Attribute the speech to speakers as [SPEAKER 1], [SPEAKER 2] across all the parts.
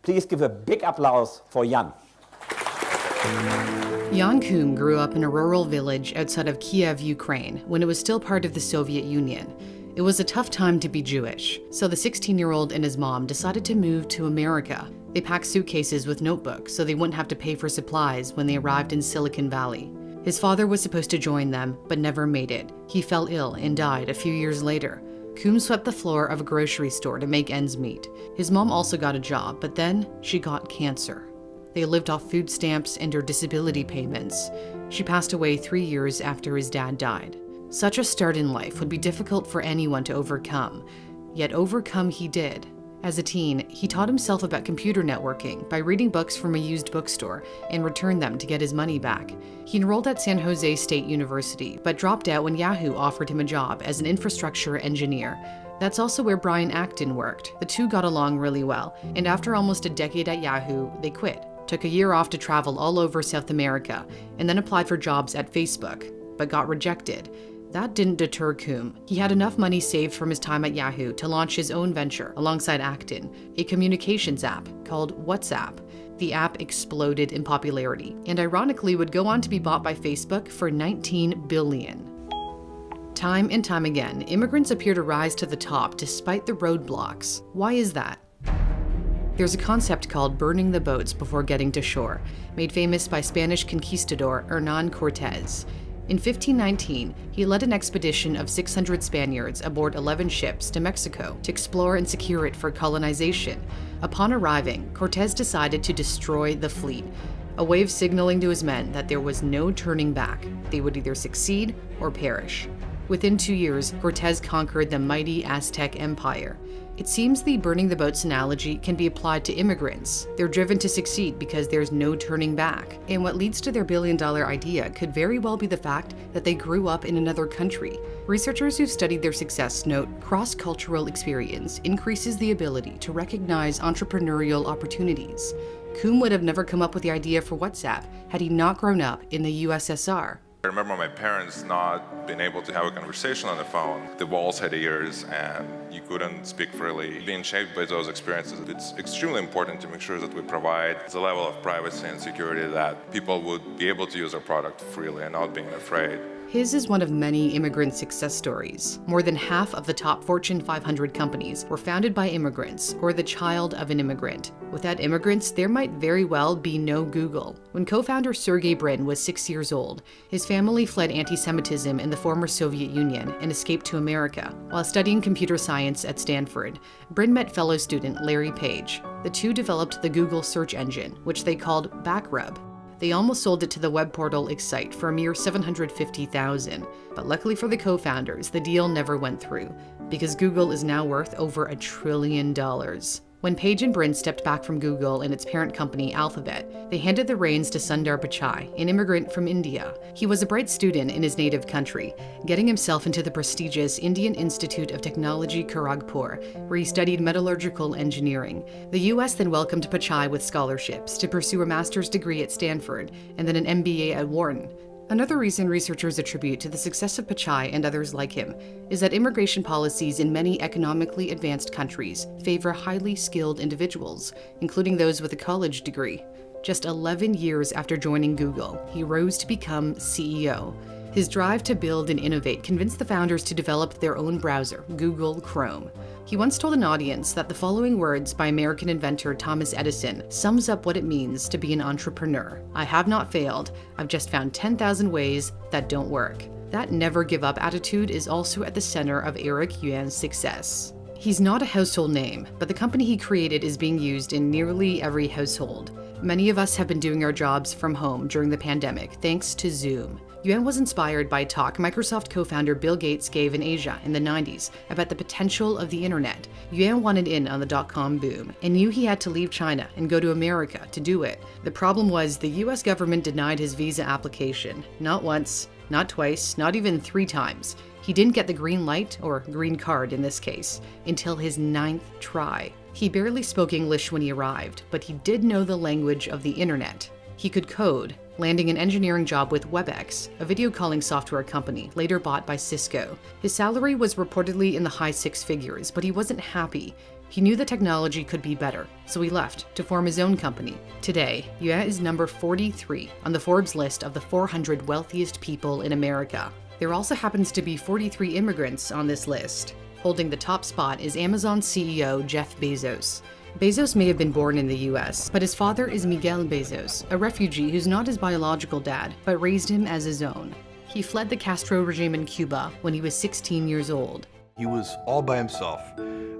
[SPEAKER 1] Please give a big applause for Jan.
[SPEAKER 2] Jan Koum grew up in a rural village outside of Kiev, Ukraine, when it was still part of the Soviet Union. It was a tough time to be Jewish, so the 16-year-old and his mom decided to move to America. They packed suitcases with notebooks so they wouldn't have to pay for supplies when they arrived in Silicon Valley. His father was supposed to join them, but never made it. He fell ill and died a few years later. Koum swept the floor of a grocery store to make ends meet. His mom also got a job, but then she got cancer. They lived off food stamps and her disability payments. She passed away 3 years after his dad died. Such a start in life would be difficult for anyone to overcome, yet overcome he did. As a teen, he taught himself about computer networking by reading books from a used bookstore and returned them to get his money back. He enrolled at San Jose State University, but dropped out when Yahoo offered him a job as an infrastructure engineer. That's also where Brian Acton worked. The two got along really well, and after almost a decade at Yahoo, they quit, took a year off to travel all over South America, and then applied for jobs at Facebook, but got rejected. That didn't deter Koum. He had enough money saved from his time at Yahoo to launch his own venture alongside Acton, a communications app called WhatsApp. The app exploded in popularity, and ironically would go on to be bought by Facebook for $19 billion. Time and time again, immigrants appear to rise to the top despite the roadblocks. Why is that? There's a concept called burning the boats before getting to shore, made famous by Spanish conquistador Hernán Cortés. In 1519, he led an expedition of 600 Spaniards aboard 11 ships to Mexico to explore and secure it for colonization. Upon arriving, Cortés decided to destroy the fleet, a way of signaling to his men that there was no turning back. They would either succeed or perish. Within 2 years, Cortés conquered the mighty Aztec Empire. It seems the burning the boats analogy can be applied to immigrants. They're driven to succeed because there's no turning back. And what leads to their billion-dollar idea could very well be the fact that they grew up in another country. Researchers who've studied their success note cross-cultural experience increases the ability to recognize entrepreneurial opportunities. Koum would have never come up with the idea for WhatsApp had he not grown up in the USSR.
[SPEAKER 3] I remember my parents not being able to have a conversation on the phone. The walls had ears and you couldn't speak freely. Being shaped by those experiences, it's extremely important to make sure that we provide the level of privacy and security that people would be able to use our product freely and not being afraid.
[SPEAKER 2] His is one of many immigrant success stories. More than half of the top Fortune 500 companies were founded by immigrants or the child of an immigrant. Without immigrants, there might very well be no Google. When co-founder Sergey Brin was 6 years old, his family fled anti-Semitism in the former Soviet Union and escaped to America. While studying computer science at Stanford, Brin met fellow student Larry Page. The two developed the Google search engine, which they called Backrub. They almost sold it to the web portal Excite for a mere $750,000. But luckily for the co-founders, the deal never went through, because Google is now worth over $1 trillion. When Page and Brin stepped back from Google and its parent company, Alphabet, they handed the reins to Sundar Pichai, an immigrant from India. He was a bright student in his native country, getting himself into the prestigious Indian Institute of Technology, Kharagpur, where he studied metallurgical engineering. The US then welcomed Pichai with scholarships to pursue a master's degree at Stanford and then an MBA at Wharton. Another reason researchers attribute to the success of Pichai and others like him is that immigration policies in many economically advanced countries favor highly skilled individuals, including those with a college degree. Just 11 years after joining Google, he rose to become CEO. His drive to build and innovate convinced the founders to develop their own browser, Google Chrome. He once told an audience that the following words by American inventor Thomas Edison sums up what it means to be an entrepreneur. "I have not failed. I've just found 10,000 ways that don't work." That never give up attitude is also at the center of Eric Yuan's success. He's not a household name, but the company he created is being used in nearly every household. Many of us have been doing our jobs from home during the pandemic, thanks to Zoom. Yuan was inspired by a talk Microsoft co-founder Bill Gates gave in Asia in the 90s about the potential of the internet. Yuan wanted in on the dot-com boom and knew he had to leave China and go to America to do it. The problem was the US government denied his visa application. Not once, not twice, not even 3 times. He didn't get the green light, or green card in this case, until his 9th try. He barely spoke English when he arrived, but he did know the language of the internet. He could code, landing an engineering job with WebEx, a video calling software company later bought by Cisco. His salary was reportedly in the high 6 figures, but he wasn't happy. He knew the technology could be better, so he left to form his own company. Today, Yuan is number 43 on the Forbes list of the 400 wealthiest people in America. There also happens to be 43 immigrants on this list. Holding the top spot is Amazon CEO Jeff Bezos. Bezos may have been born in the US, but his father is Miguel Bezos, a refugee who's not his biological dad, but raised him as his own. He fled the Castro regime in Cuba when he was 16 years old.
[SPEAKER 4] He was all by himself.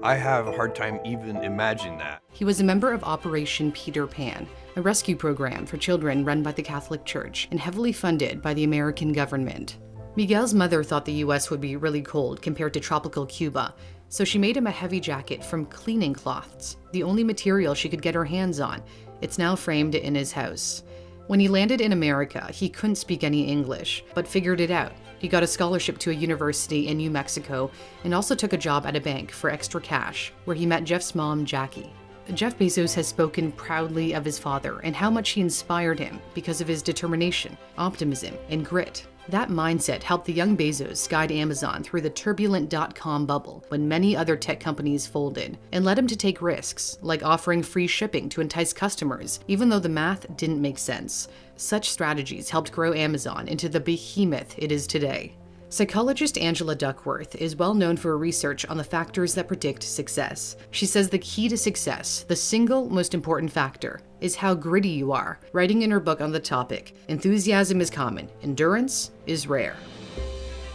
[SPEAKER 4] I have a hard time even imagining that.
[SPEAKER 2] He was a member of Operation Peter Pan, a rescue program for children run by the Catholic Church and heavily funded by the American government. Miguel's mother thought the US would be really cold compared to tropical Cuba, so she made him a heavy jacket from cleaning cloths, the only material she could get her hands on. It's now framed in his house. When he landed in America, he couldn't speak any English, but figured it out. He got a scholarship to a university in New Mexico and also took a job at a bank for extra cash, where he met Jeff's mom, Jackie. Jeff Bezos has spoken proudly of his father and how much he inspired him because of his determination, optimism, and grit. That mindset helped the young Bezos guide Amazon through the turbulent dot-com bubble when many other tech companies folded, and led him to take risks, like offering free shipping to entice customers, even though the math didn't make sense. Such strategies helped grow Amazon into the behemoth it is today. Psychologist Angela Duckworth is well known for her research on the factors that predict success. She says the key to success, the single most important factor, is how gritty you are, writing in her book on the topic, "Enthusiasm is common, endurance is rare."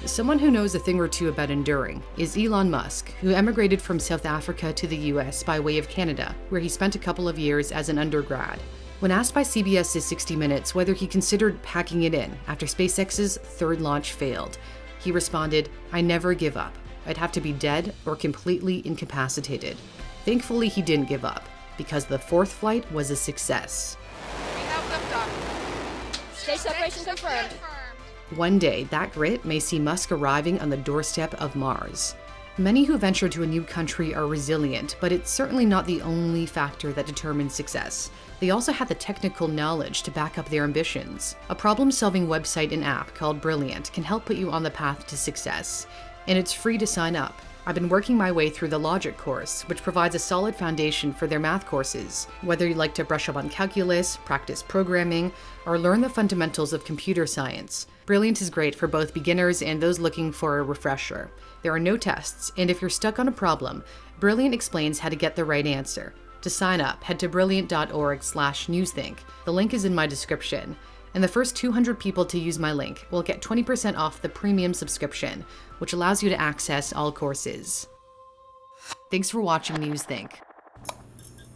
[SPEAKER 2] Someone who knows a thing or two about enduring is Elon Musk, who emigrated from South Africa to the US by way of Canada, where he spent a couple of years as an undergrad. When asked by CBS's 60 Minutes whether he considered packing it in after SpaceX's third launch failed, he responded, "I never give up. I'd have to be dead or completely incapacitated." Thankfully, he didn't give up, because the fourth flight was a success.
[SPEAKER 5] We have liftoff.
[SPEAKER 6] Stage separation confirmed.
[SPEAKER 2] One day, that grit may see Musk arriving on the doorstep of Mars. Many who venture to a new country are resilient, but it's certainly not the only factor that determines success. They also have the technical knowledge to back up their ambitions. A problem-solving website and app called Brilliant can help put you on the path to success, and it's free to sign up. I've been working my way through the Logic course, which provides a solid foundation for their math courses. Whether you like to brush up on calculus, practice programming, or learn the fundamentals of computer science, Brilliant is great for both beginners and those looking for a refresher. There are no tests, and if you're stuck on a problem, Brilliant explains how to get the right answer. To sign up, head to brilliant.org/newsthink. The link is in my description. And the first 200 people to use my link will get 20% off the premium subscription, which allows you to access all courses. Thanks for watching Newsthink.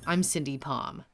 [SPEAKER 2] I'm Cindy Palm.